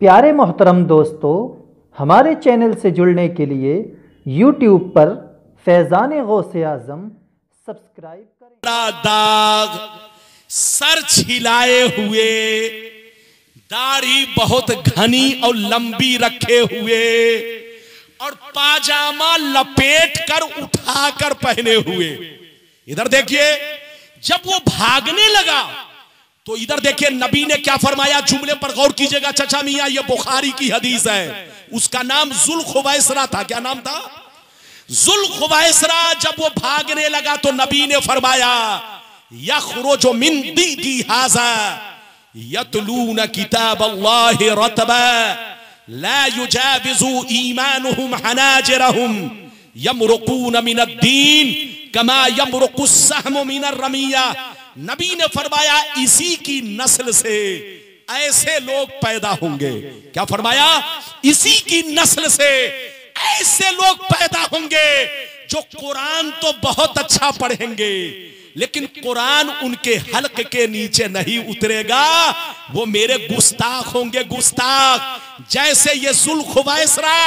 प्यारे मोहतरम दोस्तों, हमारे चैनल से जुड़ने के लिए YouTube पर फैज़ान गौसे आज़म सब्सक्राइब करें। दाग, सर छिलाए हुए, दाढ़ी बहुत घनी और लंबी रखे हुए और पाजामा लपेट कर उठाकर पहने हुए। इधर देखिए, जब वो भागने लगा तो इधर देखिए नबी ने क्या फरमाया, जुमले पर गौर कीजिएगा चचा मियां, ये बुखारी की हदीस है। उसका नाम जुल्खुवैसरा था। क्या नाम था? जुल्खुवैसरा। जब वो भागने लगा तो नबी ने फरमाया, यखरुजु मिन दीदी हाज़ा यतलून किताब अल्लाह रतबा ला युजाविजु ईमानुहुम हनाजिरहुम यमरुकून मिनद्दीन कमा यमरुकुस सहमु मिनर रमिया। नबी ने फरमाया, इसी की नस्ल से ऐसे लोग पैदा होंगे। क्या फरमाया? इसी की नस्ल से ऐसे लोग पैदा होंगे जो कुरान तो बहुत अच्छा पढ़ेंगे, लेकिन कुरान उनके हल्क के नीचे नहीं उतरेगा। वो मेरे गुस्ताख होंगे, गुस्ताख। जैसे ये जुल्खुवैसरा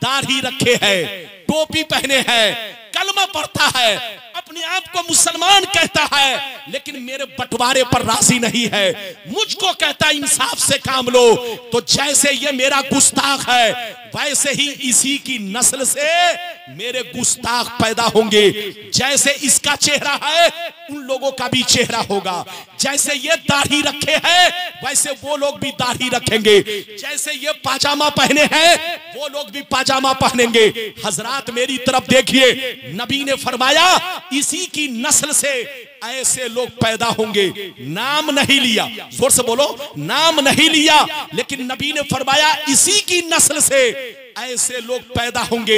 दाढ़ी रखे है, टोपी पहने हैं, कलमा पढ़ता है, अपने आप को मुसलमान कहता है, लेकिन मेरे बंटवारे पर राजी नहीं है, मुझको कहता है इंसाफ से काम लो। तो जैसे ये मेरा गुस्ताख है, वैसे ही इसी की नस्ल से मेरे गुस्ताख पैदा होंगे। जैसे इसका चेहरा है, उन लोगों का भी चेहरा होगा। जैसे ये दाढ़ी रखे हैं, वैसे वो लोग भी दाढ़ी रखेंगे। जैसे ये पाजामा पहने हैं, वो लोग भी पाजामा पहनेंगे। हजरात मेरी तरफ देखिए, नबी ने फरमाया, इसी की नस्ल से ऐसे लोग पैदा होंगे। नाम नहीं लिया, जोर से बोलो, नाम नहीं लिया, लेकिन नबी ने फरमाया इसी की नस्ल से ऐसे लोग पैदा होंगे।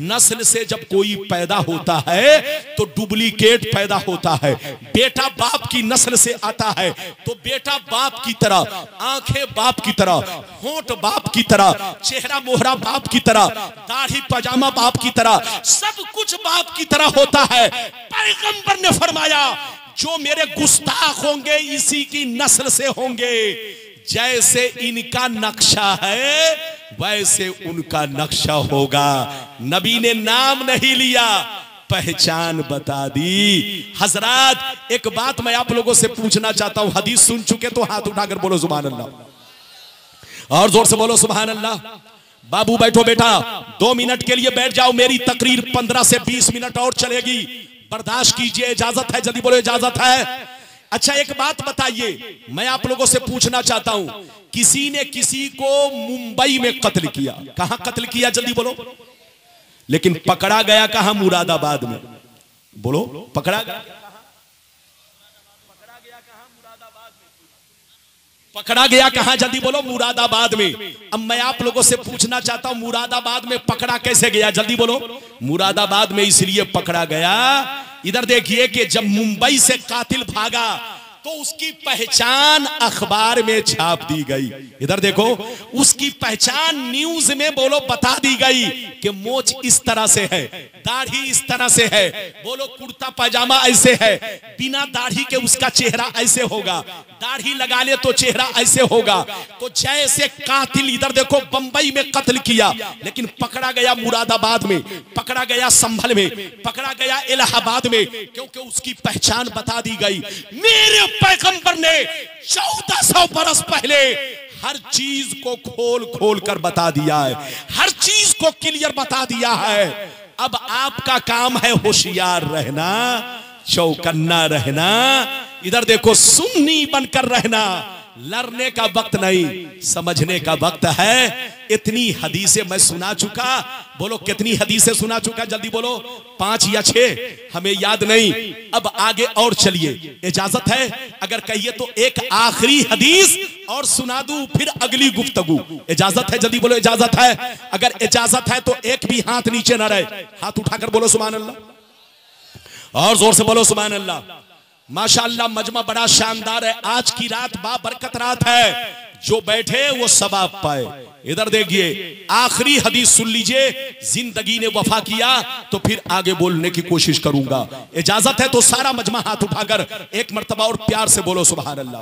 नस्ल से जब कोई पैदा होता है तो डुप्लीकेट पैदा होता है। बेटा बाप की नस्ल से आता है तो बेटा बाप की तरह, आंखें बाप की तरह, होंठ बाप की तरह, चेहरा मोहरा बाप की तरह, दाढ़ी पजामा बाप की तरह, सब कुछ बाप की तरह होता है। पैगंबर ने फरमाया, जो मेरे गुस्ताख होंगे इसी की नस्ल से होंगे। जैसे इनका नक्शा है वैसे उनका नक्शा होगा। नबी ने नाम नहीं लिया, पहचान बता दी। हजरात एक बात मैं आप लोगों से पूछना चाहता हूं, हदीस सुन चुके तो हाथ उठाकर बोलो सुभान अल्लाह, और जोर से बोलो सुभान अल्लाह। बाबू बैठो बेटा, 2 मिनट के लिए बैठ जाओ। मेरी तकरीर 15 से 20 मिनट और चलेगी, बर्दाश्त कीजिए। इजाजत है? जल्दी बोलो, इजाजत है? अच्छा एक बात बताइए, मैं आप लोगों से पूछना चाहता हूं, किसी ने किसी को मुंबई में कत्ल किया। कहां कत्ल किया? जल्दी बोलो। लेकिन पकड़ा गया कहां? मुरादाबाद में। बोलो, पकड़ा गया? पकड़ा गया कहां? जल्दी बोलो। मुरादाबाद में। अब मैं आप लोगों से पूछना चाहता हूं, मुरादाबाद में पकड़ा कैसे गया? जल्दी बोलो। मुरादाबाद में इसलिए पकड़ा गया, इधर देखिए कि जब मुंबई से कातिल भागा तो उसकी पहचान अखबार में छाप दी गई। इधर देखो, उसकी पहचान न्यूज में बोलो बता दी गई कि मोच इस तरह से है, दाढ़ी इस तरह से है, बोलो कुर्ता पजामा ऐसे है, बिना दाढ़ी के उसका चेहरा ऐसे होगा, दाढ़ी लगा ले तो चेहरा ऐसे होगा। तो जैसे कातिल इधर देखो बंबई में कत्ल किया, लेकिन पकड़ा गया मुरादाबाद में, पकड़ा गया संभल में, पकड़ा गया इलाहाबाद में, क्योंकि उसकी पहचान बता दी गई। मेरे पैगंबर ने 1400 बरस पहले हर चीज को खोल खोल कर बता दिया है, हर चीज को क्लियर बता दिया है। अब आपका काम है होशियार रहना, चौकन्ना रहना, इधर देखो सुन्नी बनकर रहना। लड़ने का वक्त नहीं, समझने का वक्त है। इतनी हदीसें मैं सुना चुका। बोलो कितनी हदीसें सुना चुका? जल्दी बोलो, 5 या 6, हमें याद नहीं। अब आगे और चलिए, इजाजत है? अगर कहिए तो एक आखिरी हदीस और सुना दूं, फिर अगली गुफ्तगू। इजाजत है? जल्दी बोलो, इजाजत है? अगर इजाजत है तो एक भी हाथ नीचे ना रहे, हाथ उठाकर बोलो सुभान अल्लाह, और जोर से बोलो सुभान अल्लाह। माशाअल्लाह मजमा बड़ा शानदार है। आज की रात बाबरकत रात है, जो बैठे वो सवाब पाए। इधर देखिए, आखिरी हदीस सुन लीजिए। जिंदगी ने वफा किया तो फिर आगे बोलने की कोशिश करूंगा। इजाजत है तो सारा मजमा हाथ उठाकर एक मर्तबा और प्यार से बोलो सुभान अल्लाह।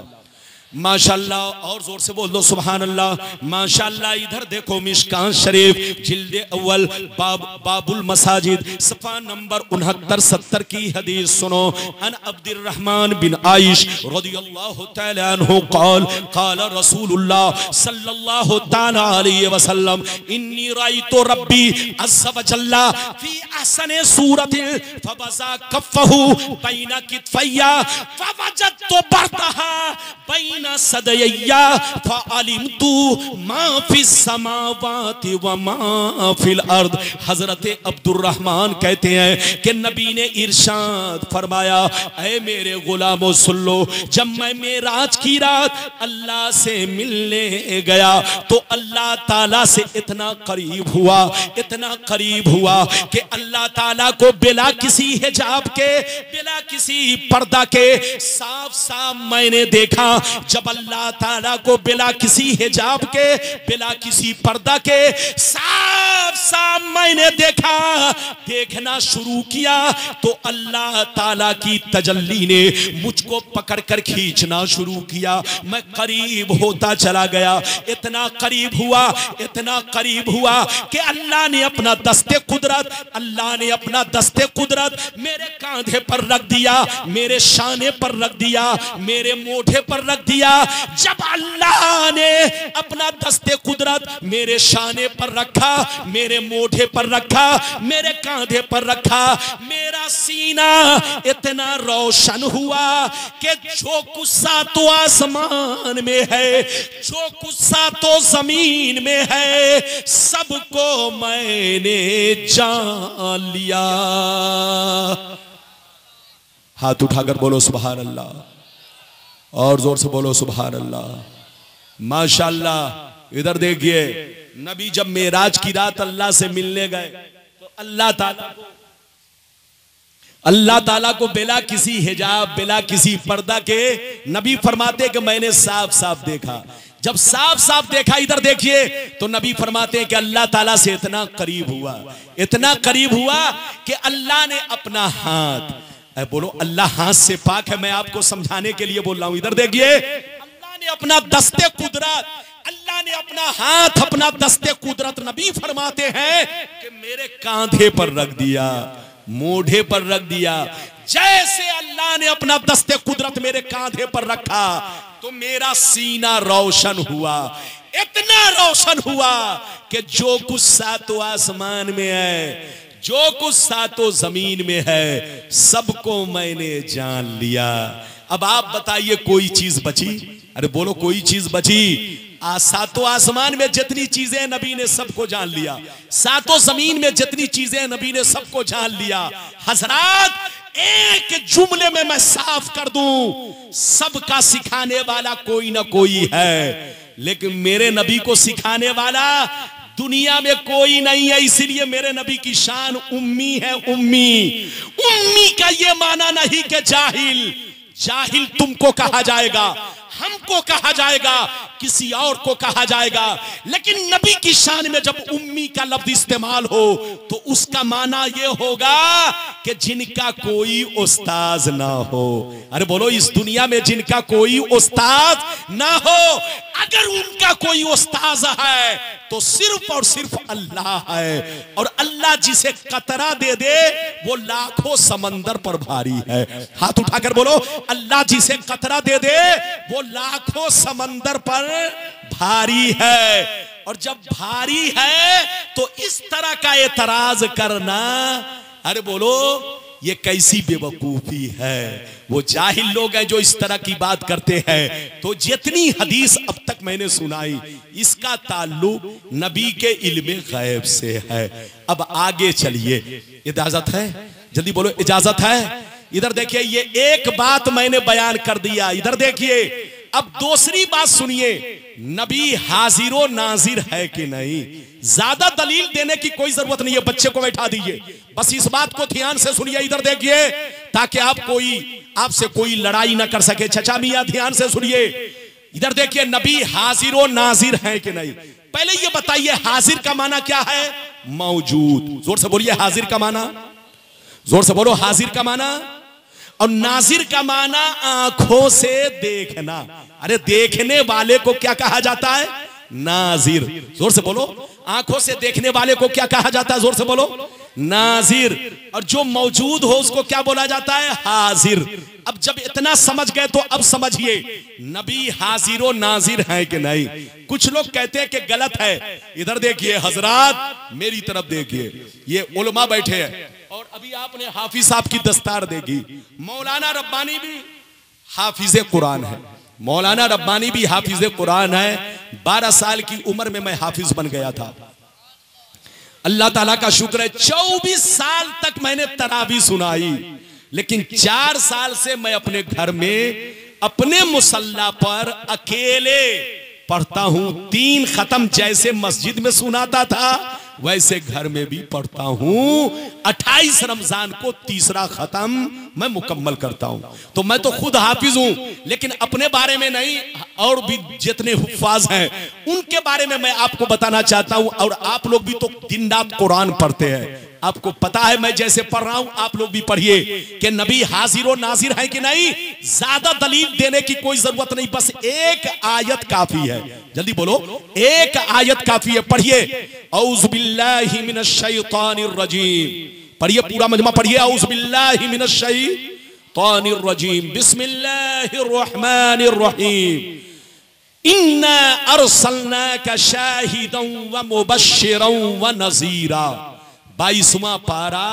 माशाल्लाह। और जोर से बोल दो सुभान अल्लाह। माशाल्लाह। इधर देखो मिशकात शरीफ जिल्द अव्वल बाबुल मसाजिद सफ़ा नंबर 69-70 की हदीस सुनो। अन अब्दुर्रहमान बिन आइश रदियल्लाहु तआला अन्हु क़ाल क़ाल रसूलुल्लाह सल्लल्लाहु तआला अलैहि वसल्लम इन्नी रायतु रब्बी अज़्ज़ा व जल्ला फी अहसनि सूरतिन फबज़ा कफ़्फ़हु बैना कितफ़ैया फवजदतु बरदहा बैना सदय्या फ़अलिमतु मा फ़िस समावाति व मा फ़िल अर्द। हज़रत अब्दुर्रहमान कहते हैं कि नबी ने इरशाद फरमाया, ऐ मेरे गुलामों सुन लो, जब मैं मेराज की रात अल्लाह से मिलने गया तो अल्लाह ताला से इतना करीब हुआ, इतना करीब हुआ कि अल्लाह ताला को बिला किसी हिजाब के, बिला किसी पर्दा के साफ साफ मैंने देखा। जब अल्लाह ताला को बिला किसी हिजाब के, बिला किसी पर्दा के साफ साफ मैंने देखा, देखना शुरू किया तो अल्लाह ताला की तजल्ली ने मुझको पकड़कर खींचना शुरू किया। मैं करीब होता चला गया, इतना करीब हुआ, इतना करीब हुआ कि अल्लाह ने अपना दस्ते कुदरत, अल्लाह ने अपना दस्ते कुदरत मेरे कांधे पर रख दिया, मेरे शाने पर रख दिया, मेरे मोढे पर रख दिया। जब अल्लाह ने अपना दस्ते कुदरत मेरे शाने पर रखा, मेरे मोढे पर रखा, मेरे कांधे पर रखा, मेरा सीना इतना रोशन हुआ कि जो कुछ सातों आसमान में है, जो कुछ सातों जमीन में है, सबको मैंने जान लिया। हाथ उठाकर बोलो सुभान अल्लाह, और जोर से बोलो सुभान अल्लाह। माशाअल्लाह। इधर देखिए, नबी जब मेराज की रात अल्लाह से मिलने गए तो अल्लाह ताला को बिला किसी हिजाब, बिला किसी पर्दा के नबी फरमाते कि मैंने साफ साफ देखा। जब साफ साफ देखा, इधर देखिए, तो नबी फरमाते हैं कि अल्लाह ताला से इतना करीब हुआ, इतना करीब हुआ कि अल्लाह ने अपना हाथ, बोलो अल्लाह हाथ से पाक है, मैं आपको समझाने के लिए बोल रहा हूं। इधर देखिए, अल्लाह ने अपना दस्ते कुदरत, अल्लाह ने अपना हाथ, अपना दस्ते कुदरत नबी फरमाते हैं कि मेरे कांधे पर रख दिया, मोढे पर रख दिया। जैसे अल्लाह ने अपना दस्ते कुदरत मेरे कांधे पर रखा तो मेरा सीना रोशन हुआ, इतना रोशन हुआ कि जो कुछ सातों आसमान में है, जो कुछ सातों जमीन में है, सबको मैंने जान लिया। अब आप बताइए कोई चीज बची? अरे बोलो कोई चीज बची? सातों आसमान में जितनी चीजें नबी ने सबको जान लिया, सातों जमीन में जितनी चीजें नबी ने सबको जान लिया। हजरात, एक जुमले में मैं साफ कर दूं, सबका सिखाने वाला कोई ना कोई है, लेकिन मेरे नबी को सिखाने वाला दुनिया में कोई नहीं है। इसीलिए मेरे नबी की शान उम्मी है। उम्मी, उम्मी का ये माना नहीं कि जाहिल, जाहिल तुमको कहा जाएगा, हमको कहा जाएगा, किसी और को कहा जाएगा, लेकिन नबी की शान में जब उम्मी का लफ्ज इस्तेमाल हो तो उसका माना ये होगा कि जिनका कोई उस्ताद ना हो। अरे बोलो, इस दुनिया में जिनका कोई उस्ताद ना हो, अगर उनका कोई उस्ताद है तो सिर्फ और सिर्फ अल्लाह है, और अल्लाह जिसे कतरा दे दे वो लाखों समंदर पर भारी है। हाथ उठाकर बोलो, अल्लाह जिसे कतरा दे दे वो लाखों समंदर पर भारी है। और जब भारी है तो इस तरह का एतराज करना, अरे बोलो ये कैसी बेवकूफी है। वो जाहिल लोग हैं जो इस तरह की बात करते हैं। तो जितनी हदीस अब तक मैंने सुनाई, इसका ताल्लुक नबी के इल्मे गैब से है। अब आगे चलिए, इजाजत है? जल्दी बोलो, इजाजत है? इधर देखिए, ये एक बात मैंने बयान कर दिया। इधर देखिए, अब दूसरी बात सुनिए, नबी हाजिर नाजिर है कि नहीं। ज्यादा दलील देने की कोई जरूरत नहीं है, बच्चे को बैठा दीजिए, बस इस बात को ध्यान से सुनिए। इधर देखिए, ताकि आपसे कोई लड़ाई ना कर सके। चचा मियां ध्यान से सुनिए, इधर देखिए, नबी हाजिर नाजिर है कि नहीं। पहले ये बताइए, हाजिर का माना क्या है? मौजूद। जोर से बोलिए, हाजिर का माना, जोर से बोलो, हाजिर का माना। और नाजिर का माना आंखों से देखना। अरे देखने वाले को क्या कहा जाता है? नाजिर। जोर से बोलो, आंखों से देखने वाले को क्या कहा जाता है? जोर से बोलो, नाजिर। और जो मौजूद हो उसको क्या बोला जाता है? हाजिर। अब जब इतना समझ गए तो अब समझिए नबी हाजिर और नाजिर हैं कि नहीं। कुछ लोग कहते हैं कि गलत है। इधर देखिए हजरात, मेरी तरफ देखिए, ये उलमा बैठे हैं और अभी आपने हाफिज साहब की दस्तार देखी। मौलाना रब्बानी भी हाफिज कुरान है, मौलाना रब्बानी भी हाफिज कुरान है। 12 साल की उम्र में मैं हाफिज बन गया था। अल्लाह ताला का शुक्र है 24 साल तक मैंने तरावी सुनाई, लेकिन 4 साल से मैं अपने घर में अपने मुसल्ला पर अकेले पढ़ता हूं। 3 खत्म जैसे मस्जिद में सुनाता था वैसे घर में भी पढ़ता हूं। 28 रमजान को 3रा खत्म मैं मुकम्मल करता हूं। तो मैं तो खुद हाफिज हूं, लेकिन अपने बारे में नहीं, और भी जितने हुफ्फाज हैं उनके बारे में मैं आपको बताना चाहता हूं। और आप लोग भी तो दिन रात कुरान पढ़ते हैं, आपको पता है मैं जैसे पढ़ रहा हूं आप लोग भी पढ़िए कि नबी हाजिर और नाजिर है कि नहीं। ज्यादा दलील देने की कोई जरूरत नहीं, बस एक आयत काफी है। जल्दी बोलो, एक आयत काफी है। पढ़िए, औज़ु बिल्लाहि मिनश शैतानिर रजीम। पढ़िए, पूरा मजमा पढ़िए। औज़ु बिल्लाहि मिनश शैतानिर रजीम, बिस्मिल्लाहिर रहमानिर रहीम। इन्ना अरसलनाका शाहिदन व मुबश्शिरन व नज़ीरा। 22वां पारा,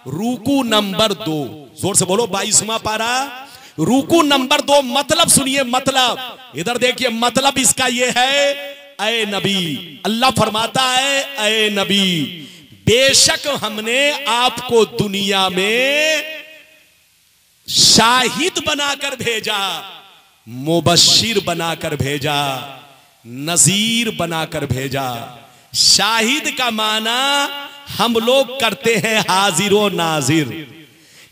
रुकू नंबर 2। जोर से बोलो, 22वां पारा, रुकू नंबर 2। मतलब सुनिए, मतलब इधर देखिए, मतलब इसका ये है, ऐ नबी, अल्लाह फरमाता है, ऐ नबी, बेशक हमने आपको दुनिया में शाहिद बनाकर भेजा, मुबश्शिर बनाकर भेजा, नजीर बनाकर भेजा। शाहिद का माना हम लोग करते हैं हाजिर और नाजिर,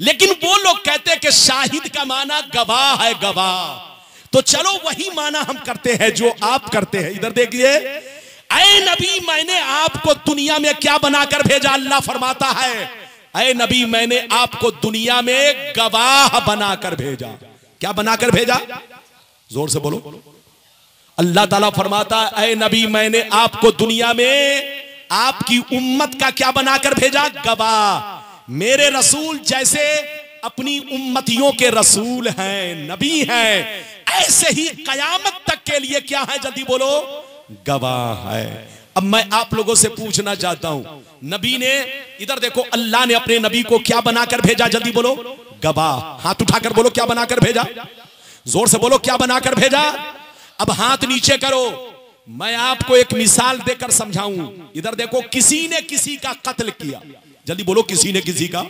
लेकिन वो लोग कहते हैं कि शाहिद का माना गवाह है, गवाह। तो चलो वही माना हम करते हैं जो आप करते हैं। इधर देखिए, ऐ नबी, मैंने आपको दुनिया में क्या बनाकर भेजा? अल्लाह फरमाता है, ऐ नबी, मैंने आपको दुनिया में गवाह बनाकर भेजा। क्या बनाकर भेजा? जोर से बोलो। अल्लाह ताला फरमाता है, ऐ नबी, मैंने आपको दुनिया में आपकी उम्मत का क्या बनाकर भेजा? गवाह। मेरे रसूल जैसे अपनी उम्मतियों के रसूल हैं, नबी हैं, ऐसे ही कयामत तक के लिए क्या है? जल्दी बोलो, गवाह है। अब मैं आप लोगों से पूछना चाहता हूं, नबी ने, इधर देखो, अल्लाह ने अपने नबी को क्या बनाकर भेजा? जल्दी बोलो, गवाह। हाथ उठाकर बोलो, क्या बनाकर भेजा? जोर से बोलो, क्या बनाकर भेजा? अब हाथ नीचे करो, मैं आपको एक मिसाल देकर समझाऊं। इधर देखो, किसी ने किसी का कत्ल किया। जल्दी बोलो, किसी ने किसी का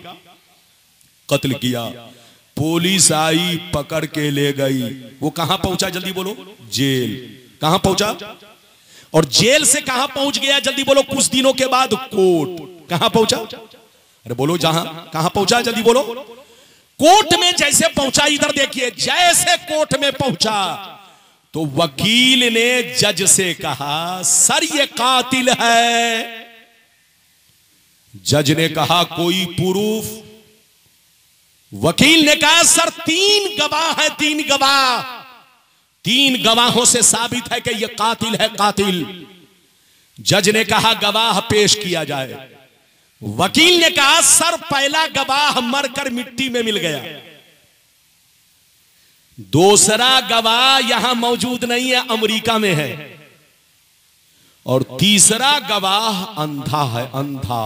कत्ल किया। पुलिस आई, पकड़ के ले गई। वो कहां पहुंचा? जल्दी बोलो, जेल। कहां पहुंचा? और जेल से कहां पहुंच गया? जल्दी बोलो, कुछ दिनों के बाद कोर्ट। कहां पहुंचा? अरे बोलो, जहां कहां पहुंचा? जल्दी बोलो, कोर्ट में जैसे पहुंचा। इधर देखिए, जैसे कोर्ट में पहुंचा तो वकील ने जज से कहा, सर ये कातिल है। जज ने कहा, कोई प्रूफ? वकील ने कहा, सर 3 गवाह है, 3 गवाह, 3 गवाहों से साबित है कि यह कातिल है, कातिल। जज ने कहा, गवाह पेश किया जाए। वकील ने कहा, सर पहला गवाह मरकर मिट्टी में मिल गया, दूसरा गवाह यहां मौजूद नहीं है, अमेरिका में है, और तीसरा गवाह अंधा है, अंधा।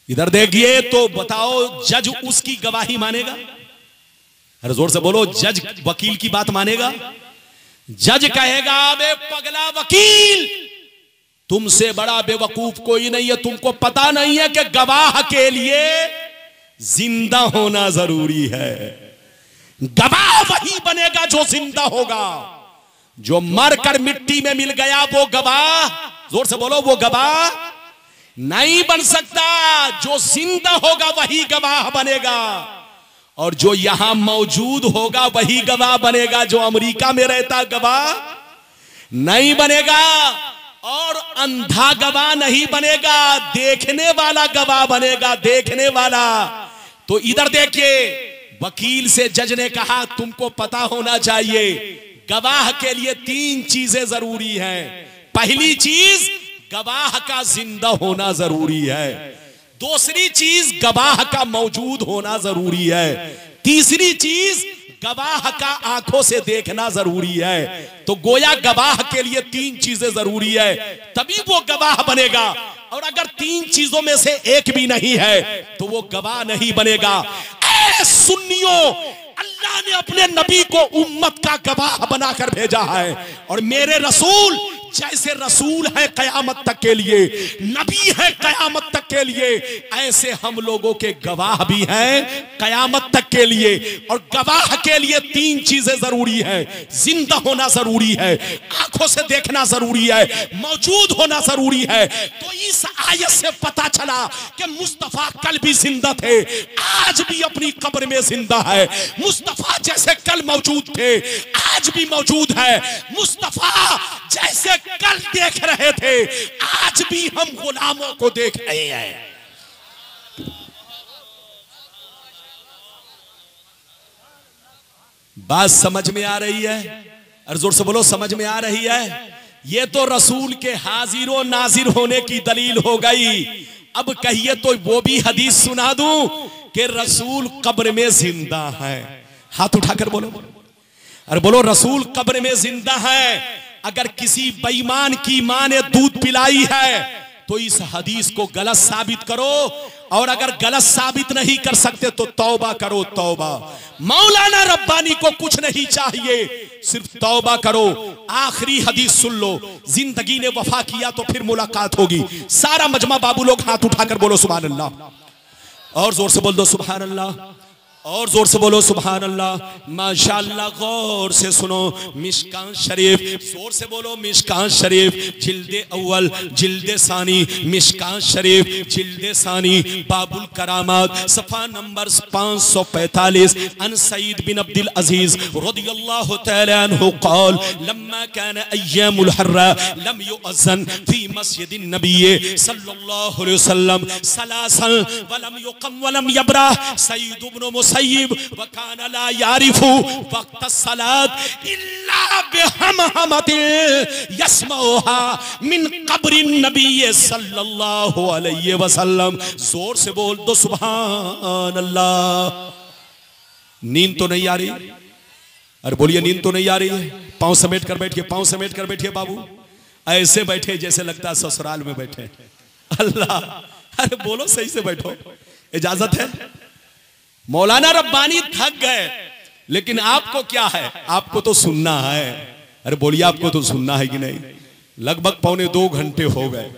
इधर देखिए, तो बताओ जज उसकी गवाही मानेगा? अरे जोर से बोलो, जज वकील की बात मानेगा? जज कहेगा, अबे पगला वकील, तुमसे बड़ा बेवकूफ कोई नहीं है, तुमको पता नहीं है कि गवाह के लिए जिंदा होना जरूरी है। गवाह वही बनेगा जो जिंदा होगा। जो मरकर मिट्टी में मिल गया वो गवाह, जोर से बोलो, वो गवाह नहीं बन सकता। जो जिंदा होगा वही गवाह बनेगा, और जो यहां मौजूद होगा वही गवाह बनेगा। जो अमेरिका में रहता गवाह नहीं बनेगा, और अंधा गवाह नहीं बनेगा, देखने वाला गवाह बनेगा, देखने वाला। तो इधर देखिए, वकील से जज ने कहा तुमको पता होना चाहिए गवाह के लिए 3 चीजें जरूरी हैं। पहली चीज गवाह का जिंदा होना जरूरी है, दूसरी चीज गवाह का मौजूद होना जरूरी है, तीसरी चीज गवाह का आंखों से देखना जरूरी है। तो गोया गवाह के लिए 3 चीजें जरूरी है, तभी वो गवाह बनेगा। और अगर 3 चीजों में से एक भी नहीं है तो वो गवाह नहीं बनेगा। ऐ सुन्नियों, अल्लाह ने अपने नबी को उम्मत का गवाह बनाकर भेजा है, और मेरे रसूल जैसे रसूल है कयामत तक के लिए, नबी है कयामत तक के लिए, ऐसे हम लोगों के गवाह भी हैं कयामत तक के लिए। और गवाह के लिए 3 चीजें जरूरी है, जिंदा होना जरूरी है, आंखों से देखना जरूरी है, मौजूद होना जरूरी है। तो इस आयत से पता चला कि मुस्तफा कल भी जिंदा थे, आज भी अपनी कब्र में जिंदा है। मुस्तफा जैसे कल मौजूद थे आज भी मौजूद है। मुस्तफा जैसे कल देख रहे थे आज भी हम गुलामों को देख रहे हैं। बात समझ में आ रही है? और जोर से बोलो, समझ में आ रही है? ये तो रसूल के हाजिर व नाजिर होने की दलील हो गई। अब कहिए तो वो भी हदीस सुना दूं कि रसूल कब्र में जिंदा है। हाथ उठाकर बोलो, अरे बोलो, रसूल कब्र में जिंदा है। अगर किसी बेईमान की मां ने दूध पिलाई है तो इस हदीस को गलत साबित करो, और अगर गलत साबित नहीं कर सकते तो तौबा करो, तौबा। मौलाना रब्बानी को कुछ नहीं चाहिए, सिर्फ तौबा करो। आखिरी हदीस सुन लो, जिंदगी ने वफा किया तो फिर मुलाकात होगी। सारा मजमा बाबू लोग हाथ उठाकर बोलो सुभान अल्लाह, और जोर से बोल दो सुभान अल्लाह, और जोर से बोलो सुभान अल्लाह। माशाअल्लाह, गौर से सुनो मिशकान शरीफ, जोर से बोलो मिशकान शरीफ, जिल्दे अव्वल जिल्दे सानी, मिशकान शरीफ जिल्दे सानी, बाबुल करामात, सफा नंबर 545। अन सईद बिन अब्दुल अजीज रदियल्लाहु तआला अन्हु क़ाल लम्मा कान अय्यामुल हर्रा लम युअज़्ज़न फी मस्जिदिन नबी सल्लल्लाहु अलैहि वसल्लम सलासन व लम युक़म व लम यबरा सईद इब्न सय्यब वकाना ला यारिफु वक्त सलात इल्ला बिहमहमति यस्मऊहा मिन कब्रिन नबी सल्लल्लाहु अलैहि वसल्लम। जोर से बोल दो सुभान अल्लाह। नींद तो नहीं आ रही? अरे बोलिए, नींद तो नहीं आ रही है? पांव समेट कर बैठिए, पांव समेट कर बैठिए बाबू। ऐसे बैठे जैसे लगता है ससुराल में बैठे। अल्लाह, अरे बोलो सही से बैठो, इजाजत है? मौलाना रब्बानी थक गए, लेकिन आपको क्या है, आपको तो सुनना है। अरे बोलिए, आपको तो सुनना है कि नहीं? लगभग 2.25 घंटे हो गए।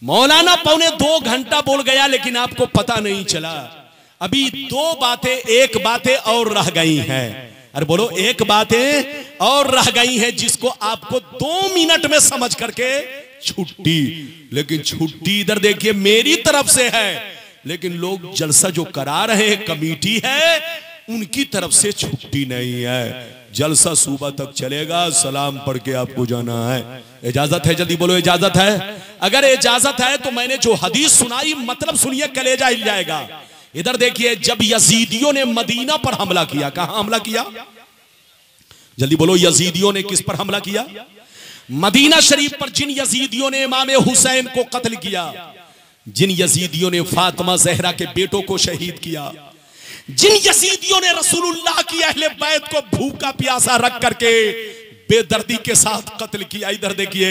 मौलाना 2.25 घंटा बोल गया, लेकिन आपको पता नहीं चला। अभी 2 बातें, एक बातें और रह गई हैं। अरे बोलो, एक बातें और रह गई हैं जिसको आपको 2 मिनट में समझ करके छुट्टी। लेकिन छुट्टी इधर देखिए मेरी तरफ से है, लेकिन लोग जलसा जो करा रहे हैं, कमेटी है, उनकी तरफ से छुट्टी नहीं है। जलसा सुबह तक चलेगा, सलाम पढ़ के आपको जाना है। इजाजत है? जल्दी बोलो, इजाजत है? अगर इजाजत है तो मैंने जो हदीस सुनाई, मतलब सुनिए, कलेजा हिल जाएगा। इधर देखिए, जब यजीदियों ने मदीना पर हमला किया, कहां हमला किया? जल्दी बोलो, यजीदियों ने किस पर हमला किया? मदीना शरीफ पर। जिन यजीदियों ने इमाम हुसैन को कत्ल किया, जिन यजीदियों ने फातिमा जहरा के बेटों को शहीद किया, जिन यजीदियों ने रसूलुल्लाह की अहले बैत को भूखा प्यासा रख करके बेदर्दी के साथ कत्ल किया, इधर देखिए,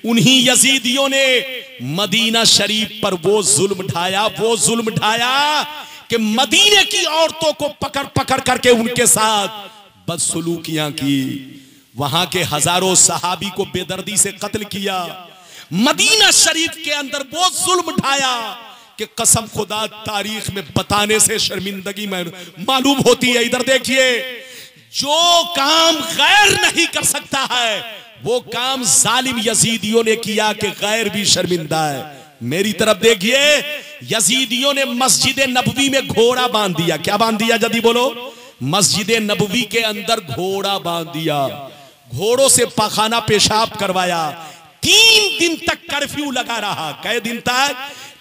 उन्हीं यजीदियों ने मदीना शरीफ पर वो जुल्म ढाया, वो जुल्म ढाया कि मदीने की औरतों को पकड़ पकड़ करके उनके साथ बदसलूकियां की। वहां के हजारों सहाबी को बेदर्दी से कत्ल किया। मदीना शरीफ के अंदर वो जुल्म ढाया कि कसम खुदा तारीख में बताने से शर्मिंदगी में मालूम होती है। इधर देखिए, जो काम गैर नहीं कर सकता है वो काम जालिम यजीदियों ने किया कि गैर भी शर्मिंदा है। मेरी तरफ देखिए, यजीदियों ने मस्जिद नबवी में घोड़ा बांध दिया। क्या बांध दिया? जल्दी बोलो। मस्जिद नबवी के अंदर घोड़ा बांध दिया, घोड़ों से पखाना पेशाब करवाया। 3 दिन तक कर्फ्यू लगा रहा। कई दिन तक?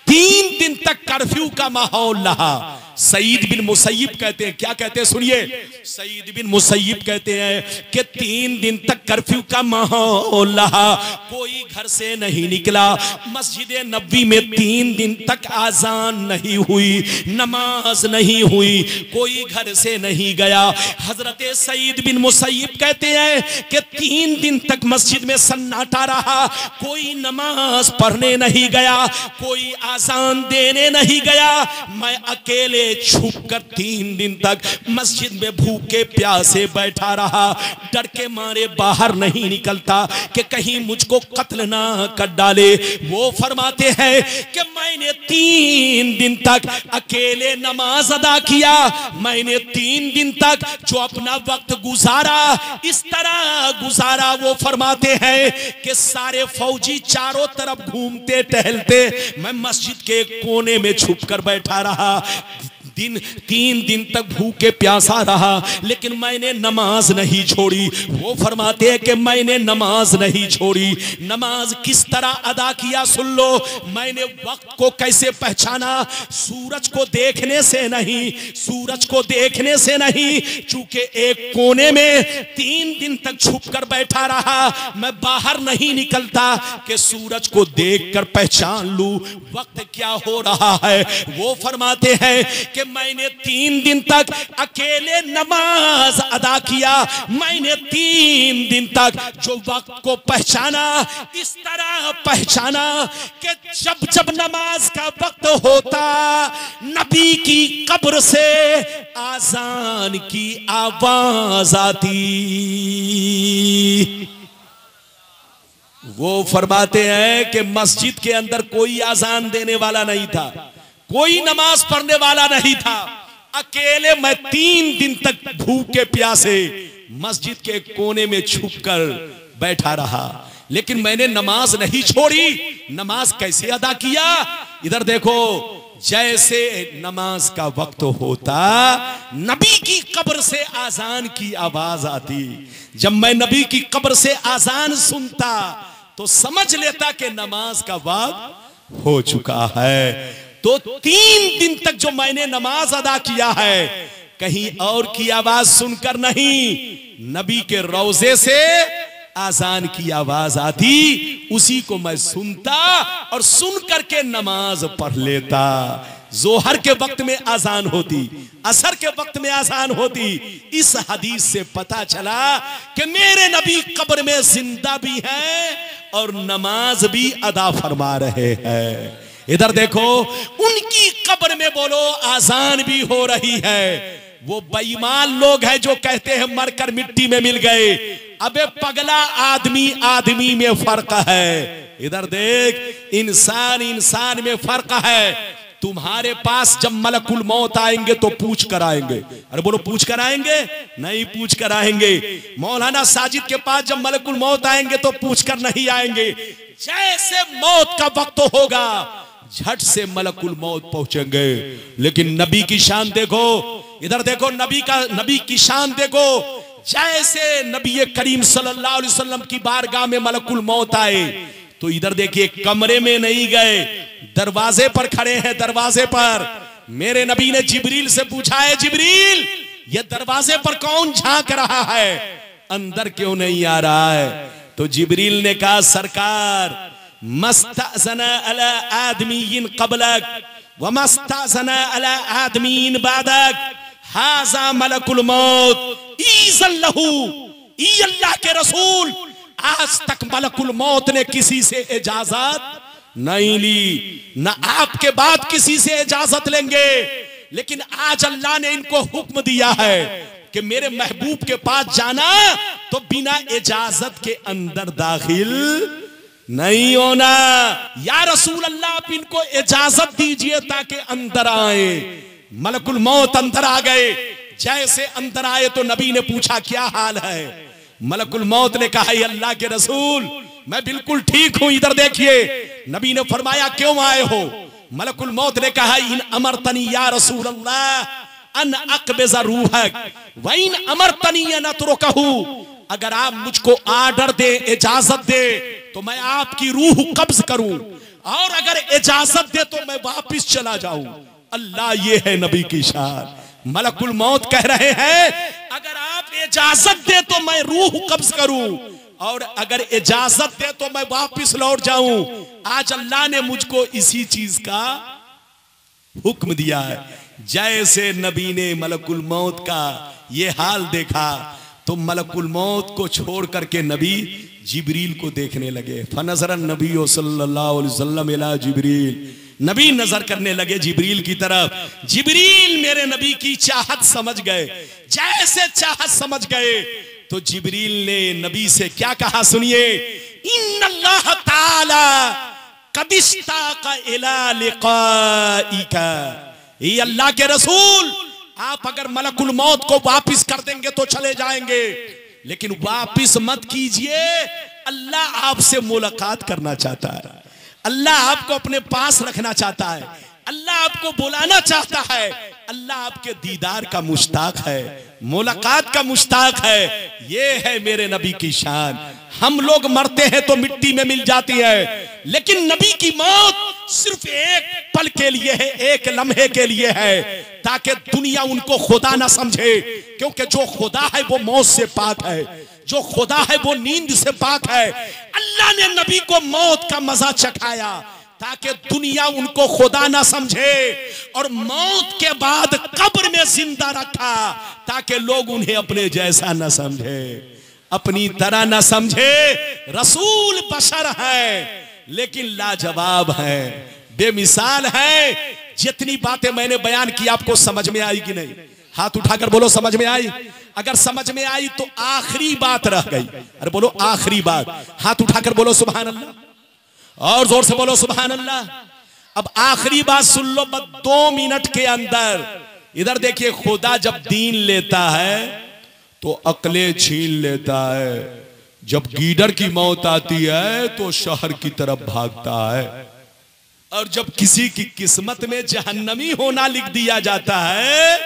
3 दिन तक कर्फ्यू का माहौल रहा। सईद बिन मुसैयब कहते हैं, क्या कहते हैं सुनिए, सईद बिन मुसैयब कहते हैं कि 3 दिन तक कर्फ्यू का माहौल रहा, कोई घर से नहीं निकला। मस्जिद नबी में 3 दिन तक आजान नहीं हुई, नमाज नहीं हुई, कोई घर से नहीं गया। हजरत सईद बिन मुसैयब कहते हैं कि 3 दिन तक मस्जिद में सन्नाटा रहा, कोई नमाज पढ़ने नहीं गया, कोई आजान देने नहीं गया। मैं अकेले छुपकर 3 दिन तक मस्जिद में भूखे प्यासे बैठा रहा, डर के मारे बाहर नहीं निकलता कि कहीं मुझको कत्ल ना कर डाले। वो फरमाते हैं कि मैंने 3 दिन तक अकेले नमाज अदा किया, मैंने 3 दिन तक जो अपना वक्त गुजारा इस तरह गुजारा। वो फरमाते हैं कि सारे फौजी चारों तरफ घूमते टहलते, मैं मस्जिद के कोने में छुपकर बैठा रहा। 3 दिन तक भूखे प्यासा रहा, लेकिन मैंने नमाज नहीं छोड़ी। वो फरमाते हैं कि मैंने नमाज नहीं छोड़ी। नमाज किस तरह अदा किया सुन लो, मैंने वक्त को कैसे पहचाना, सूरज को देखने से नहीं, सूरज को देखने से नहीं, चूंकि एक कोने में 3 दिन तक छुपकर बैठा रहा, मैं बाहर नहीं निकलता कि सूरज को देखकर पहचान लूं वक्त क्या हो रहा है। वो फरमाते हैं कि मैंने 3 दिन तक अकेले नमाज अदा किया, मैंने 3 दिन तक जो वक्त को पहचाना इस तरह पहचाना कि जब जब नमाज का वक्त होता, नबी की कब्र से आजान की आवाज आती। वो फरमाते हैं कि मस्जिद के अंदर कोई आजान देने वाला नहीं था, कोई नमाज पढ़ने वाला नहीं था। अकेले मैं 3 दिन तक भूखे प्यासे मस्जिद के कोने में छुपकर बैठा रहा, लेकिन मैंने नमाज नहीं छोड़ी। नमाज कैसे अदा किया, इधर देखो, जैसे नमाज का वक्त होता, नबी की कब्र से आजान की आवाज आती। जब मैं नबी की कब्र से आजान सुनता तो समझ लेता कि नमाज का वक्त हो चुका है। तो 3 दिन तक जो मैंने नमाज अदा किया है, कहीं और की आवाज सुनकर नहीं, नबी के रोजे से आजान की आवाज आती, उसी को मैं सुनता और सुन करके नमाज पढ़ लेता। जोहर के वक्त में आजान होती, असर के वक्त में आजान होती। इस हदीस से पता चला कि मेरे नबी कब्र में जिंदा भी हैं और नमाज भी अदा फरमा रहे हैं। इधर देखो, उनकी कब्र में बोलो आजान भी हो रही है। वो बेईमान लोग हैं जो कहते हैं मरकर मिट्टी में मिल गए। अबे पगला, आदमी आदमी में फर्क है। इधर देख, इंसान इंसान में फर्क है। तुम्हारे पास जब मलकुल मौत आएंगे तो पूछ कर आएंगे। अरे बोलो, पूछ कर आएंगे? नहीं पूछ कर आएंगे। मौलाना साजिद के पास जब मलकुल मौत आएंगे तो पूछ कर नहीं आएंगे। जैसे मौत का वक्त होगा, झट से मलकुल मौत पहुंचेंगे। लेकिन नबी की शान देखो, इधर देखो, नबी की शान देखो। जैसे नबी करीम सल्लल्लाहु अलैहि वसल्लम की बारगाह में मलकुल मौत आए तो इधर देखिए, कमरे में नहीं गए, दरवाजे पर खड़े हैं। दरवाजे पर मेरे नबी ने जिब्रील से पूछा है, जिब्रील ये दरवाजे पर कौन झांक रहा है, अंदर क्यों नहीं आ रहा है? तो जिब्रील ने कहा, सरकार, मस्तअज़ना अला आदमीन क़ब्लक व मस्तअज़ना अला आदमीन बादक, हाज़ा मलकुल मौत ईज़न लहू। ई अल्लाह के रसूल, आज तक मलकुल मौत ने किसी से इजाजत नहीं ली, ना आपके बाद किसी से इजाजत लेंगे। लेकिन आज अल्लाह ने इनको हुक्म दिया है कि मेरे महबूब के पास जाना तो बिना इजाजत के अंदर दाखिल नहीं होना। या रसूल अल्लाह, आप इनको इजाजत दीजिए ताकि अंदर आए। मलकुल मौत अंदर आ गए। जैसे अंदर आए तो नबी ने पूछा, क्या हाल है? मलकुल मौत ने कहा, अल्लाह के रसूल, मैं बिल्कुल ठीक हूं। इधर देखिए, नबी ने फरमाया, क्यों आए हो? मलकुल मौत ने कहा, इन अमरतनी या रसूल अल्लाह अन अक़बिज़ रूहक व इन अमरतनी अन अतरुकहू, अगर आप मुझको आर्डर दे, इजाजत दे तो मैं आपकी रूह कब्ज करूं, और अगर इजाजत दे तो मैं वापिस चला जाऊं। अल्लाह, ये है नबी की शान। मलकुल मौत कह रहे हैं अगर आप इजाजत दे तो मैं रूह कब्ज करूं, और अगर इजाजत दे तो मैं वापस लौट जाऊं। आज अल्लाह ने मुझको इसी चीज का हुक्म दिया है। जैसे नबी ने मलकुल मौत का ये हाल देखा तो मलकुल मौत को छोड़ करके नबी जिब्रील को देखने लगे। फनज़रन नबी सल्लल्लाहु अलैहि वसल्लम इला जिब्रील, नबी नजर करने लगे जिब्रील की तरफ। जिब्रील मेरे नबी की चाहत समझ गए। जैसे चाहत समझ गए तो जिब्रील ने नबी से क्या कहा, सुनिए। इन्नल्लाह ताला क़द इश्ताक़ा इला लिक़ाइका, ये अल्लाह के रसूल, आप अगर मलकुल मौत को वापिस कर देंगे तो चले जाएंगे, लेकिन वापिस मत कीजिए। अल्लाह आपसे मुलाकात करना चाहता है, अल्लाह आपको अपने पास रखना चाहता है, अल्लाह आपको बुलाना चाहता है, अल्लाह आपके दीदार का मुश्ताक है, मुलाकात का मुश्ताक है। ये है मेरे नबी की शान। हम लोग मरते हैं तो मिट्टी में मिल जाती है, लेकिन नबी की मौत सिर्फ एक पल के लिए है, एक लम्हे के लिए है, ताकि दुनिया उनको खुदा ना समझे। क्योंकि जो खुदा है वो मौत से पाक है, जो खुदा है वो नींद से पाक है। अल्लाह ने नबी को मौत का मजा चखाया ताकि दुनिया उनको खुदा ना समझे, और मौत के बाद कब्र में जिंदा रखा ताकि लोग उन्हें अपने जैसा ना समझे, अपनी तरह ना समझे। रसूल बशर है लेकिन लाजवाब है, बेमिसाल है। जितनी बातें मैंने बयान की आपको समझ में आई कि नहीं? हाथ उठाकर बोलो समझ में आई। अगर समझ में आई तो आखिरी बात रह गई। अरे बोलो आखिरी बात। हाथ उठाकर बोलो सुभान अल्लाह, और जोर से बोलो सुभान अल्लाह। अब आखिरी बात सुन लो, बस 2 मिनट के अंदर। इधर देखिए, खुदा जब दीन लेता है तो अक्लें छीन लेता है। जब गीदड़ की मौत आती है तो शहर की तरफ भागता है, और जब किसी की किस्मत में जहन्नमी होना लिख दिया जाता है,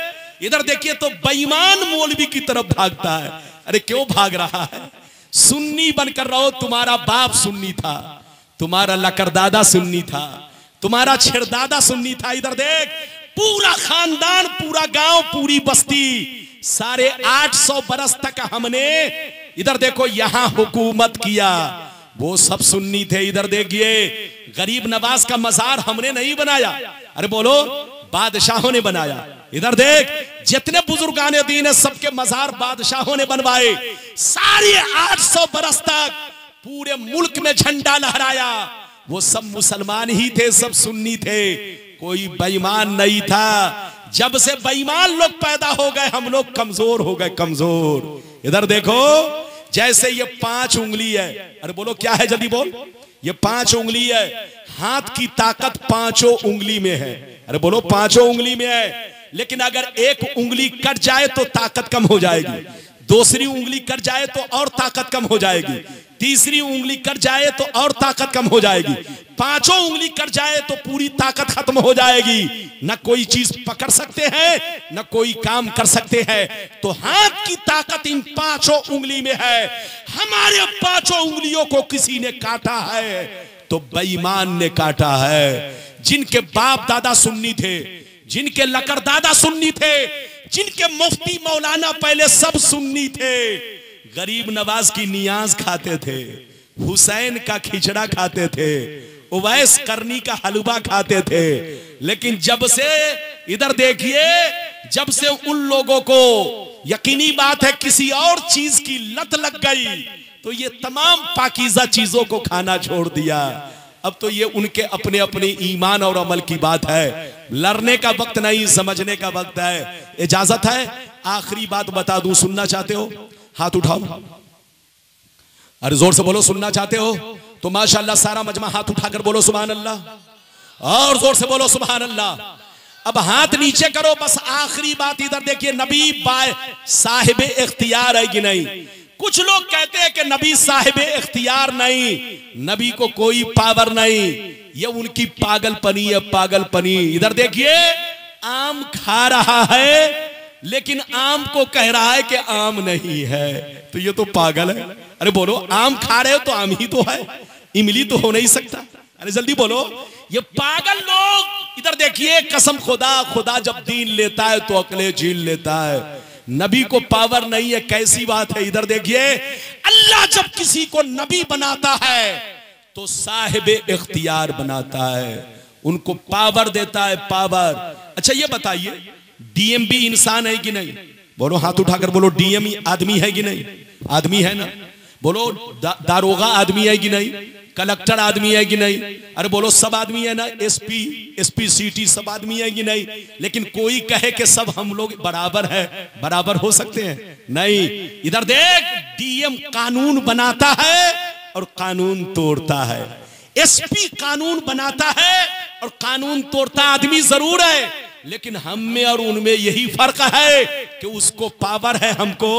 इधर देखिए तो बेईमान मौलवी की तरफ भागता है। अरे क्यों भाग रहा है? सुन्नी बनकर रहो। तुम्हारा बाप सुन्नी था, तुम्हारा लकड़दादा सुन्नी था, तुम्हारा छेड़दादा सुन्नी था। इधर देख, पूरा खानदान, पूरा गांव, पूरी बस्ती, 850 बरस तक हमने इधर देखो यहां हुकूमत किया, वो सब सुन्नी थे। इधर देखिए, गरीब नवाज का मजार हमने नहीं बनाया, अरे बोलो बादशाहों ने बनाया। इधर देख, जितने बुजुर्गाने दीन है सबके मजार बादशाहों ने बनवाए। 850 बरस तक पूरे मुल्क में झंडा लहराया। वो सब मुसलमान ही थे, सब सुन्नी थे, कोई बेईमान नहीं था। जब से बेईमान लोग पैदा हो गए हम लोग कमजोर हो गए, कमजोर। इधर देखो, जैसे ये 5 उंगली है, अरे बोलो क्या है, जल्दी बोल। ये 5 उंगली है, हाथ की ताकत 5 उंगली में है। अरे बोलो 5 उंगली में है। लेकिन अगर एक उंगली कट जाए तो ताकत कम हो जाएगी, दूसरी उंगली कट जाए तो और ताकत कम हो जाएगी, तीसरी उंगली कट जाए तो और ताकत कम हो जाएगी, 5 उंगली कट जाए तो पूरी ताकत खत्म हो जाएगी। न कोई चीज पकड़ सकते हैं, न कोई काम कर सकते हैं। तो हाथ की ताकत इन 5 उंगली में है। हमारे 5 उंगलियों को किसी ने काटा है तो बेईमान ने काटा है। जिनके बाप दादा सुन्नी थे, जिनके लकड़दादा सुन्नी थे, जिनके मुफ्ती मौलाना पहले सब सुन्नी थे, गरीब नवाज की नियाज खाते थे, हुसैन का खिचड़ा खाते थे, उवैस करनी का हलवा खाते थे। लेकिन जब से इधर देखिए, जब से उन लोगों को यकीनी बात है किसी और चीज की लत लग गई तो ये तमाम पाकीज़ा चीजों को खाना छोड़ दिया। अब तो ये उनके अपने अपने ईमान और अमल की बात है। लड़ने का वक्त नहीं, समझने का वक्त है। इजाजत है आखिरी बात बता दूं, सुनना चाहते हो? हाथ उठाओ, अरे जोर से बोलो सुनना चाहते हो तो माशाअल्लाह सारा मजमा हाथ उठाकर बोलो सुभान अल्लाह, और जोर से बोलो सुभान अल्लाह। अब हाथ नीचे करो, बस आखिरी बात। इधर देखिए, नबी साहिब इख्तियार है कि नहीं? कुछ लोग कहते हैं कि नबी साहिब इख्तियार नहीं, नबी को कोई पावर नहीं। ये उनकी पागलपनी है, पागलपनी। इधर देखिए, आम खा रहा है लेकिन आम को कह रहा है कि आम नहीं है, तो ये तो पागल है। अरे बोलो, आम खा रहे हो तो आम ही तो है, इमली तो हो नहीं सकता। अरे जल्दी बोलो। ये पागल लोग इधर देखिए, कसम खुदा, खुदा जब दीन लेता है तो अकले झील लेता है। नबी को पावर नहीं है, कैसी बात है। इधर देखिए, अल्लाह जब किसी को नबी बनाता है तो साहिब इख्तियार बनाता है, उनको पावर देता है, पावर। अच्छा ये बताइए, डीएम भी इंसान है कि नहीं? बोलो, हाथ उठाकर बोलो, डीएम आदमी है कि नहीं? आदमी है ना। बोलो, दारोगा आदमी है कि नहीं? कलेक्टर आदमी है कि नहीं? अरे बोलो, सब आदमी है ना। एसपी सिटी सब आदमी है कि नहीं? लेकिन कोई कहे कि सब हम लोग बराबर है, बराबर हो सकते हैं? नहीं। इधर देख, डीएम कानून बनाता है और कानून तोड़ता है। एसपी कानून बनाता है और कानून तोड़ता आदमी जरूर है, लेकिन हम में और उनमें यही फर्क है कि उसको पावर है, हमको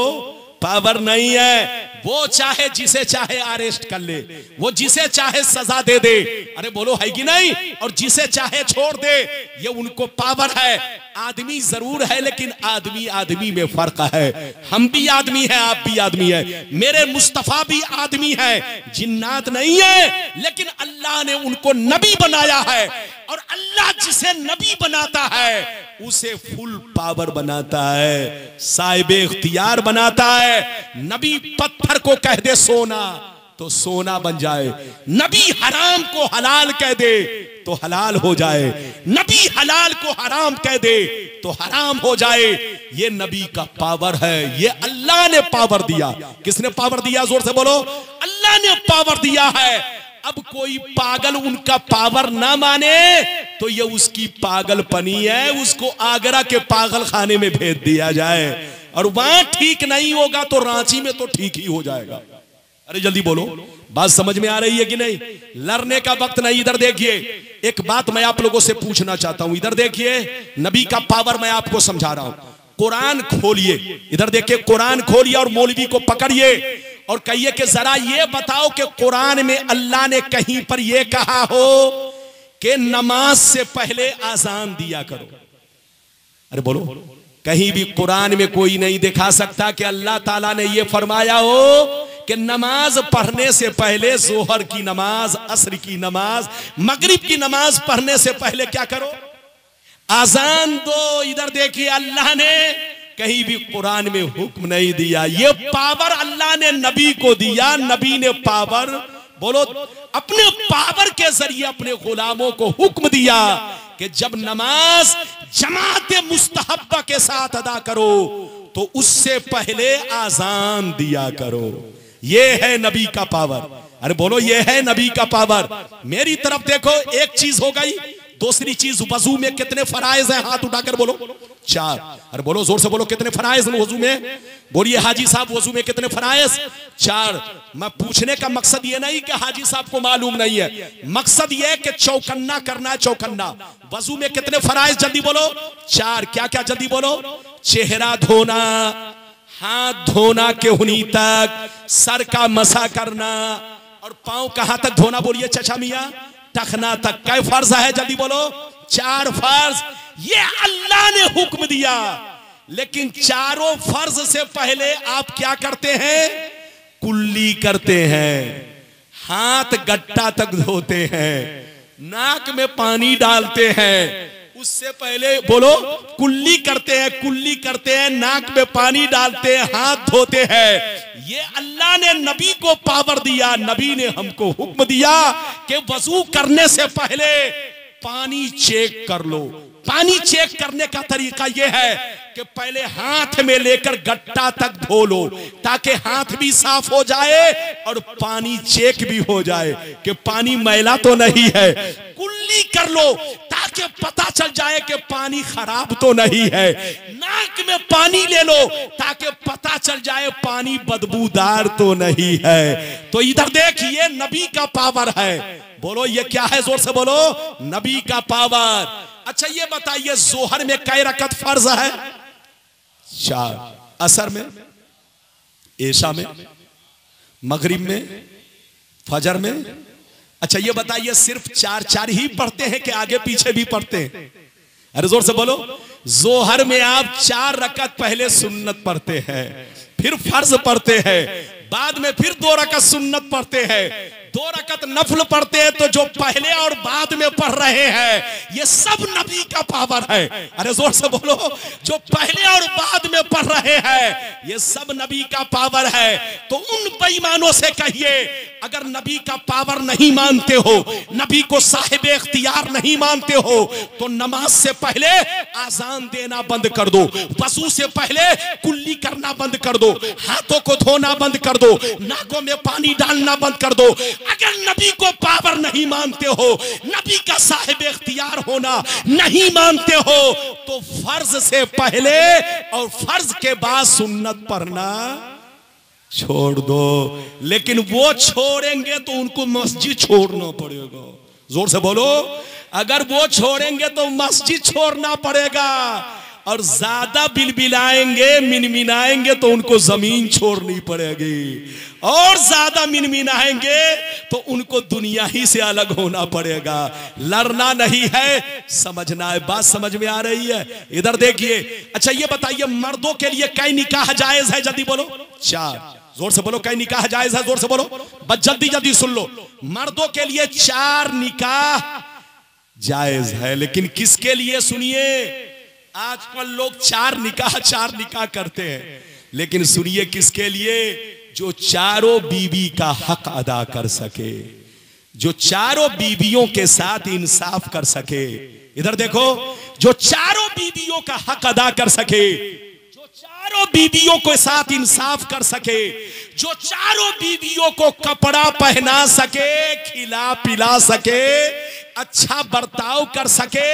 पावर नहीं है। वो चाहे जिसे चाहे अरेस्ट कर ले, वो जिसे चाहे सजा दे दे, अरे बोलो है कि नहीं? और जिसे चाहे छोड़ दे, ये उनको पावर है। आदमी जरूर है, लेकिन आदमी आदमी में फर्क है। हम भी आदमी है, आप भी आदमी है, मेरे मुस्तफा भी आदमी है, जिन्नात नहीं है, लेकिन अल्लाह ने उनको नबी बनाया है। और अल्लाह जिसे नबी बनाता है उसे फुल पावर बनाता है, साहिब इख्तियार बनाता है। नबी पत्थर को कह दे सोना तो सोना बन जाए, नबी हराम को हलाल कह दे तो हलाल हो जाए, नबी हलाल को हराम कह दे तो हराम हो जाए। ये नबी का पावर है, ये अल्लाह ने पावर दिया। किसने पावर दिया? जोर से बोलो, अल्लाह ने पावर दिया है। अब कोई पागल उनका पावर ना माने तो ये उसकी पागलपनी है, उसको आगरा के पागल खाने में भेज दिया जाए, और वहां ठीक नहीं होगा तो रांची में तो ठीक ही हो जाएगा। अरे जल्दी बोलो, बात समझ में आ रही है कि नहीं? लड़ने का वक्त नहीं। इधर देखिए, एक बात मैं आप लोगों से पूछना चाहता हूं। इधर देखिए, नबी का पावर मैं आपको समझा रहा हूं। कुरान खोलिए, इधर देखिए, कुरान खोलिए और मौलवी को पकड़िए और कहिए कि जरा ये बताओ कि कुरान में अल्लाह ने कहीं पर यह कहा हो कि नमाज से पहले आजान दिया करो? अरे बोलो, कहीं भी कुरान में कोई नहीं दिखा सकता कि अल्लाह ताला ने यह फरमाया हो कि नमाज पढ़ने से पहले, जोहर की नमाज, असर की नमाज, मगरिब की नमाज पढ़ने से पहले क्या करो? आजान दो। इधर देखिए, अल्लाह ने कहीं भी कुरान में हुक्म नहीं दिया। ये पावर अल्लाह ने नबी को दिया। नबी ने पावर, बोलो, अपने पावर के जरिए अपने गुलामों को हुक्म दिया कि जब नमाज जमात मुस्तहब्बा के साथ अदा करो तो उससे पहले आजान दिया करो। ये है नबी का पावर। अरे बोलो, ये है नबी का पावर। मेरी तरफ देखो, एक चीज हो गई। दूसरी चीज, वजू में कितने फराइज हैं? हाथ उठाकर बोलो, 4। अरे बोलो, जोर से बोलो, कितने फराइज हैं वजू में? बोलिए हाजी साहब, वजू में कितने फराइज? 4। मैं पूछने का मकसद ये नहीं कि हाजी साहब को मालूम नहीं है, मकसद ये कि चौकन्ना करना है, चौकन्ना। वजू में कितने फराइज? जल्दी बोलो, 4। क्या क्या? जल्दी बोलो। चेहरा धोना, हाथ धोना केहूनी तक, सर का मसा करना, और पांव कहां तक धोना? बोलिए चचा मियां, टखना तक। क्या फर्ज है? जल्दी बोलो, 4 फर्ज। ये अल्लाह ने हुक्म दिया, लेकिन चारों फर्ज से पहले आप क्या करते हैं? कुल्ली करते हैं, हाथ गट्टा तक धोते हैं, नाक में पानी डालते हैं। उससे पहले बोलो, कुल्ली करते हैं, कुल्ली करते हैं, नाक में पानी डालते हैं, हाथ धोते हैं। ये अल्लाह ने नबी को पावर दिया। नबी ने हमको हुक्म दिया कि वजू करने से पहले पानी चेक कर लो। पानी चेक करने का तरीका यह है कि पहले हाथ में लेकर गट्टा तक धो लो, ताकि हाथ भी साफ हो जाए और पानी चेक भी हो जाए कि पानी मैला तो नहीं है। कुल्ली कर लो ताकि पता चल जाए कि पानी खराब तो नहीं है। नाक में पानी ले लो ताकि पता चल जाए पानी बदबूदार तो नहीं है। तो इधर देखिए, नबी का पावर है। बोलो, ये क्या है? जोर से बोलो, नबी का पावर। अच्छा ये बताइए, जोहर में कै रकत फर्ज है? 4। असर में, ऐशा में, मगरिब में, फजर में। अच्छा ये बताइए, सिर्फ 4 ही पढ़ते हैं कि आगे पीछे भी पढ़ते हैं? अरे जोर से बोलो। जोहर में आप 4 रकत पहले सुन्नत पढ़ते हैं, फिर फर्ज पढ़ते हैं, बाद में फिर 2 रकत सुन्नत पढ़ते हैं, 2 रकत नफल पढ़ते हैं तो जो पहले और बाद में पढ़ रहे हैं ये सब नबी का पावर है। अरे जोर से बोलो, जो पहले और बाद में पढ़ रहे हैं ये सब नबी का पावर है। तो उन बेईमानों से कहिए, अगर नबी का पावर नहीं मानते हो, नबी को साहिब इख्तियार नहीं मानते हो, तो नमाज से पहले आजान देना बंद कर दो, वजू से पहले कुल्ली करना बंद कर दो, हाथों को धोना बंद कर दो, नाकों में पानी डालना बंद कर दो। अगर नबी को पावर नहीं मानते हो, नबी का साहिब इख्तियार होना नहीं मानते हो, तो फर्ज से पहले और फर्ज के बाद सुन्नत पढ़ना छोड़ दो। लेकिन वो छोड़ेंगे तो उनको मस्जिद छोड़ना पड़ेगा। जोर से बोलो, अगर वो छोड़ेंगे तो मस्जिद छोड़ना पड़ेगा, और ज्यादा बिलबिलाएंगे मिनमिनाएंगे तो उनको जमीन छोड़नी पड़ेगी, और ज्यादा मिनमिनाएंगे तो उनको दुनिया ही से अलग होना पड़ेगा। लड़ना नहीं है, समझना है। बात समझ में आ रही है? इधर देखिए। अच्छा ये बताइए, मर्दों के लिए कई निकाह जायज है? जल्दी बोलो। 4। जोर से बोलो, कई निकाह जायज है? जोर से बोलो, बस जल्दी जल्दी सुन लो। मर्दों के लिए 4 निकाह जायज है, लेकिन किसके लिए? सुनिए, आजकल लोग 4 निकाह करते हैं, लेकिन सुनिए किसके लिए? जो चारों बीवी का हक अदा कर सके, जो चारों बीवियों के साथ इंसाफ कर सके। इधर देखो, जो चारों बीवियों का हक अदा कर सके, जो चारों बीवियों के साथ इंसाफ कर सके, जो चारों बीवियों को कपड़ा पहना सके, खिला पिला सके, अच्छा बर्ताव कर सके,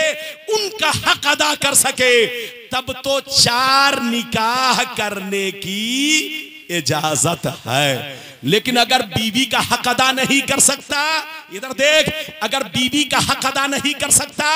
उनका हक अदा कर सके, तब तो 4 निकाह करने की इजाजत है। लेकिन अगर बीवी का हक अदा नहीं कर सकता, इधर देख, अगर बीवी का हक अदा नहीं कर सकता,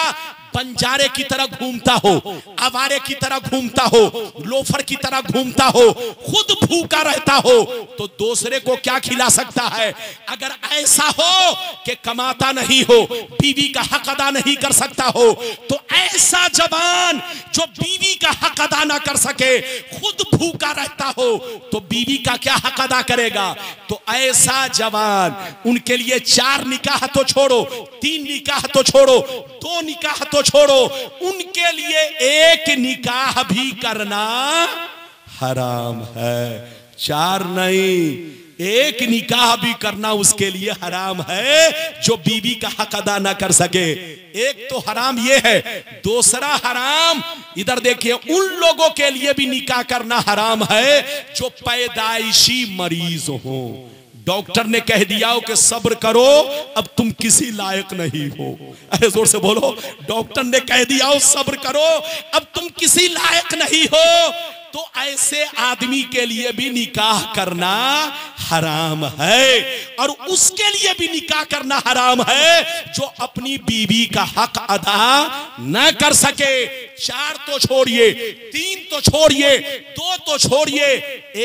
बंजारे की तरह घूमता हो, आवारे की तरह घूमता हो, लोफर की तरह घूमता हो, खुद भूखा रहता हो, तो दूसरे को क्या खिला सकता है? अगर ऐसा हो कि कमाता नहीं हो, बीवी का हक अदा नहीं कर सकता हो, तो ऐसा जवान जो बीवी का हक अदा ना कर सके, खुद भूखा रहता हो, तो बीवी का क्या हक अदा करेगा? तो ऐसा जवान, उनके लिए 4 निकाह तो छोड़ो, 3 निकाह तो छोड़ो, 2 निकाह तो छोड़ो, उनके लिए 1 निकाह भी करना हराम है। 4 नहीं, 1 निकाह भी करना उसके लिए हराम है, जो बीवी का हक अदा ना कर सके। एक तो हराम ये है, दूसरा हराम इधर देखिए, उन लोगों के लिए भी निकाह करना हराम है जो पैदाइशी मरीज हो। डॉक्टर ने कह दिया हो कि सब्र करो, अब तुम किसी लायक नहीं हो। अरे जोर से बोलो, डॉक्टर ने कह दिया हो सब्र करो, अब तुम किसी लायक नहीं हो, तो ऐसे आदमी के लिए भी निकाह करना हराम है। और उसके लिए भी निकाह करना हराम है जो अपनी बीवी का हक अदा न कर सके। 4 तो छोड़िए, 3 तो छोड़िए, 2 तो छोड़िए,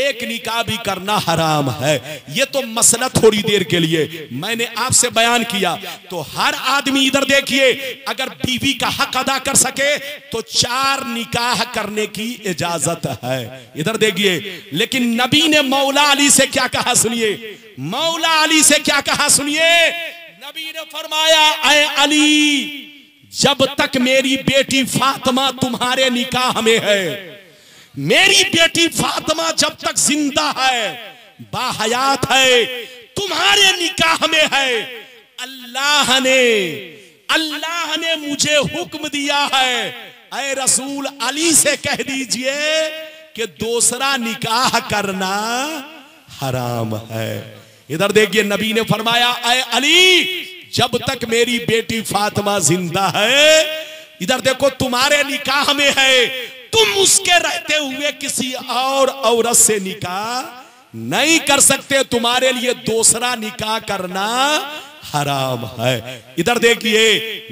1 निकाह भी करना हराम है। ये तो मसला थोड़ी देर के लिए मैंने आपसे बयान किया। तो हर आदमी इधर देखिए, अगर बीवी का हक अदा कर सके तो 4 निकाह करने की इजाजत है। इधर देखिए, लेकिन नबी ने मौला अली से क्या कहा सुनिए, मौला अली से क्या कहा सुनिए। नबी ने फरमाया, ऐ अली, जब तक मेरी बेटी फातिमा तुम्हारे निकाह में है, मेरी बेटी फातिमा जब तक जिंदा है, बाहयात है, तुम्हारे निकाह में है, अल्लाह ने मुझे हुक्म दिया है, ऐ रसूल अली से कह दीजिए कि दूसरा निकाह करना हराम है। इधर देखिए, नबी ने फरमाया, ऐ अली, जब तक मेरी बेटी फातिमा जिंदा है, इधर देखो तुम्हारे निकाह में है, तुम उसके रहते हुए किसी और औरत से निकाह नहीं कर सकते, तुम्हारे लिए दूसरा निकाह करना हराम है। इधर देखिए,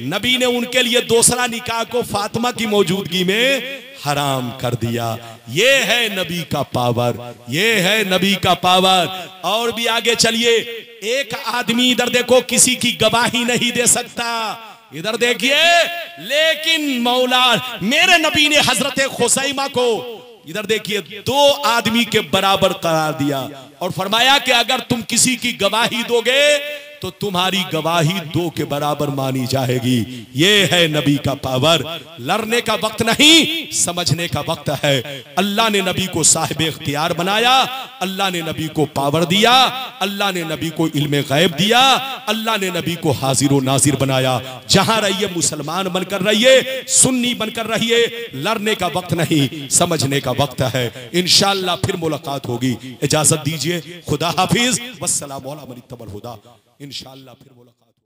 नबी ने उनके लिए दूसरा निकाह को फातिमा की मौजूदगी में हराम कर दिया। ये है नबी का पावर, ये है नबी का पावर। और भी आगे चलिए, एक आदमी इधर देखो किसी की गवाही नहीं दे सकता, इधर देखिए, लेकिन मौला मेरे नबी ने हजरत खुसैमा को इधर देखिए 2 आदमी के बराबर करार दिया और फरमाया कि अगर तुम किसी की गवाही दोगे तो तुम्हारी गवाही 2 के बराबर मानी जाएगी। ये है नबी का पावर। लड़ने का वक्त नहीं, समझने का वक्त है। अल्लाह ने नबी को साहिब इख्तियार बनाया, अल्लाह ने नबी को पावर दिया, अल्लाह ने नबी को इल्मे गैब दिया, अल्लाह ने नबी को हाजिर व नाजिर बनाया। जहां रहिए मुसलमान बनकर रहिए, सुन्नी बनकर रहिए। लड़ने का वक्त नहीं, समझने का वक्त है। इंशाअल्लाह फिर मुलाकात होगी। इजाजत दीजिए, खुदा हाफिज, वस्सलामु अला मन इत्तबल हुदा। इंशाअल्लाह फिर मुलाकात।